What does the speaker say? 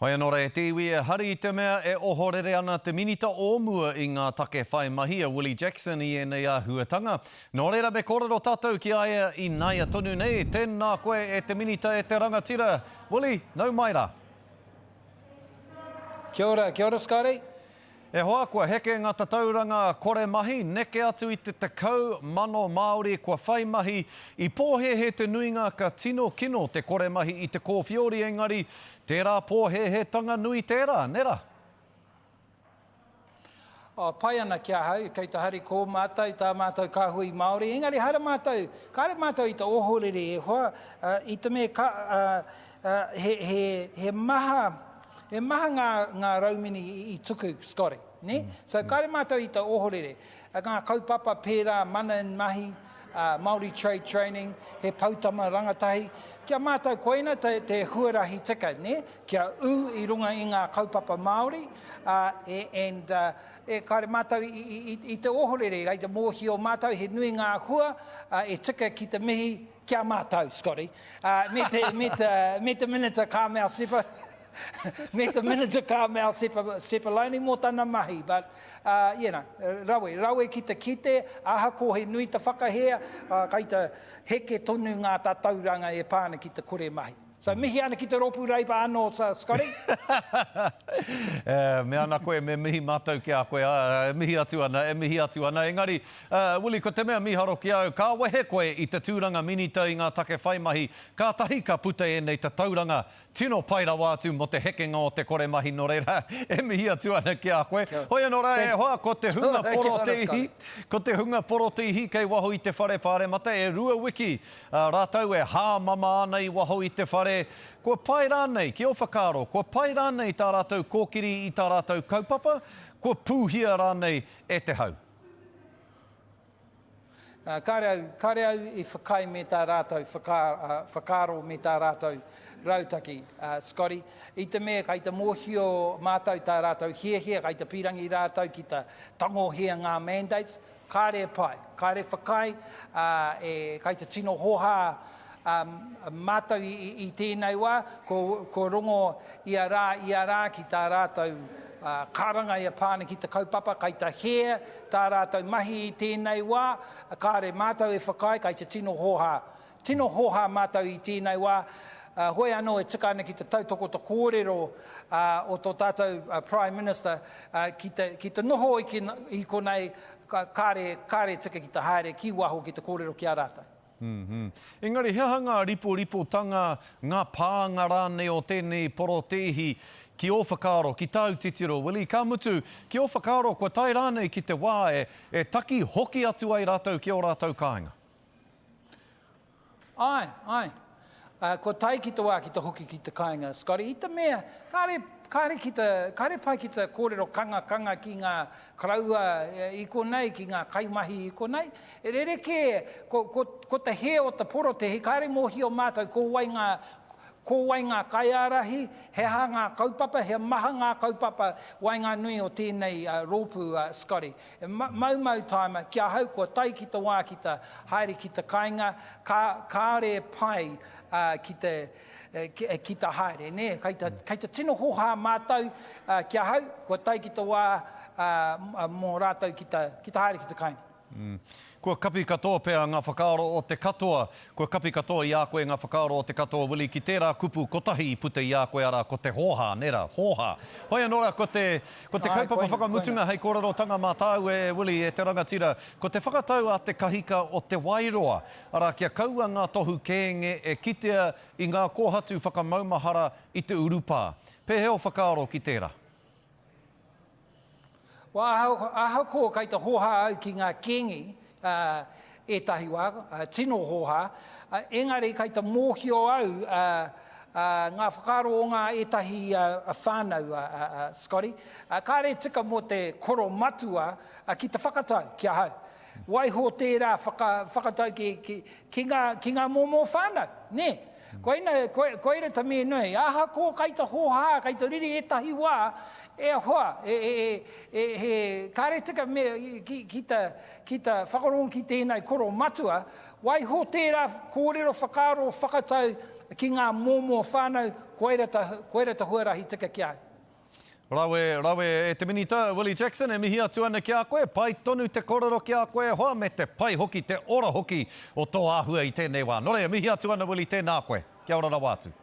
Hoi anō e te iwi e hari I te mea e ohorere ana te minita ōmua I ngā take whai mahi a Willie Jackson I ēnei a huatanga. Nō reira me kōrero tātou ki aia I Naia tonu nei. Tēnā koe e te minita e te rangatira. Willie, nau mai rā. Kia ora Scotty. E hoa kua heke ngā tatauranga kore mahi, neke atu I te tekau mano Māori kua whai mahi I pōhehe te nuinga ka tino kino te kore mahi I te kōwhiori engari, tērā pōhehe tanga nui tērā, nera? Pai ana kia hau, kei te hari ko mātou, tā mātou kāhui Māori. Engari, hara mātou, kāre mātou I te ohorere e hoa, I te me he maha ngā raumini I tuku, Scotty, ne? So, kāre mātou I te ohorere. Ngā kaupapa pērā, mana and mahi, Māori trade training, he pautama rangatahi. Kia mātou koina te huarahi tika, ne? Kia I runga I ngā kaupapa Māori, kāre mātou I te ohorere, I te mōhio mātou, he nui ngā hua, e tika ki te mihi kia mātou, Scotty. Me te minita Carmel Sepa, me te minita Carmel Sepaloni mō tana mahi, but, rawe ki te kite, aha ko he nui te whakahea, kai te heke tonu ngā tātauranga e pāna ki te kore mahi. So mihi ana ki te ropu reipa anō, Scotty? Me ana koe me mihi mātou ki a koe, mihi atu ana. Engari, Willie, ko te mea miharo ki au, ka wehe koe I te tūranga minita I ngā take whaimahi, ka tahi ka puta e nei te tauranga, tino paira wātu mo te hekenga o te kore mahi no reira, e mihi atu ana ki a koe. Hoi anō rā e hoa, ko te hunga porotihi, kei waho I te whare pāre mata, e rua wiki, rātau e hā mama ana I waho I te whare. Kua pai rānei, ki o whakaro, kua pai rānei tā rātou kōkiri I tā rātou kaupapa, kua pūhia rānei e te hau. Kāre au I whakai me tā rātou, whakaro me tā rātou rautaki, Scotty. I te mea, kai te mōhio mātou tā rātou hiehia, kai te pirangi rātou ki te tangohia ngā mandates, kāre pai, kāre whakai, kai te tino hoha, mātou I tēnei wā, ko rongo I a rā ki tā rātou karanga I a pāna ki te kaupapa, kai tā hea, tā rātou mahi I tēnei wā, kāre mātou e whakai, kai te tino hoha mātou I tēnei wā, hoi anō e tika ana ki te tautoko te kōrero o tō tātou Prime Minister, ki te noho I konei, kāre tika ki te haere, ki waho ki te kōrero ki a rātou. Engari, he hanga ripo tanga ngā pānga rānei o tēnei porotehi ki o whakaro, ki tāu titiro. Willie, ka mutu, ki o whakaro, kua tai rānei ki te wā e taki hoki atu ai rātou ki o rātou kāinga. Ai. Ko tai ki te wā ki te hoki ki te kāinga, Scotty. I te mea, kāre pai ki te kōrero kanga ki ngā karaua I konei, ki ngā kaimahi I konei. E rereke, ko te he o te porotehi, kāre mōhi o mātou, ko wai ngā kaiarahi, he ha ngā kaupapa, he maha ngā kaupapa, wai ngā nui o tēnei rōpu, Scotty. Mau taima, kia hau, ko tai ki te wā ki te haere ki te kāinga, kāre pai ki te haere, ne? Kei te tino hoha mātou, kia hau, ko tai ki te wā mō rātou ki te haere ki te kāinga. Kua kapi katoa pēr ngā whakaaro o te katoa, kua kapi katoa I a koe ngā whakaaro o te katoa, Willie, ki tērā kupu kotahi I puta I a koe ara, ko te hoha, nera, hoha. Hoi anōra, ko te kaupapa whakamutunga hei kōrero tanga mātau Willie, te rangatira, ko te whakatau a te kahika o te wairoa, ara kia kaua ngā tohu kēnge e kitea I ngā kōhatu whakamaumahara I te urupā. Pēheo whakaaro ki tērā. Ahau ko kai te hoha au ki ngā kengi, e tahi wā, tino hoha, engari kai te mōhio au ngā whakaro o ngā e tahi whānau, Scotty. Kāre tika mo te koro matua ki te whakatau, kia hau. Waiho tērā whakatau ki ngā mōmō whānau, ne? Koina ta me nui, aha ko kai te hoha, kai te riri e tahi wā, e hoa, kāre tika me ki te whakarongo ki tēnei koro matua, wai ho tērā kōrero whakaro whakatau ki ngā mōmō whānau, koe rata huarahi tika ki au. Rawe e te minita, Willie Jackson, e mihi atu ana ki a koe, pai tonu te kororo ki a koe, hoa me te pai hoki, te ora hoki o tō āhua i tēnei wā. Nore, e mihi atu ana, Willie, tēnā koe. Kia ora rawa atu.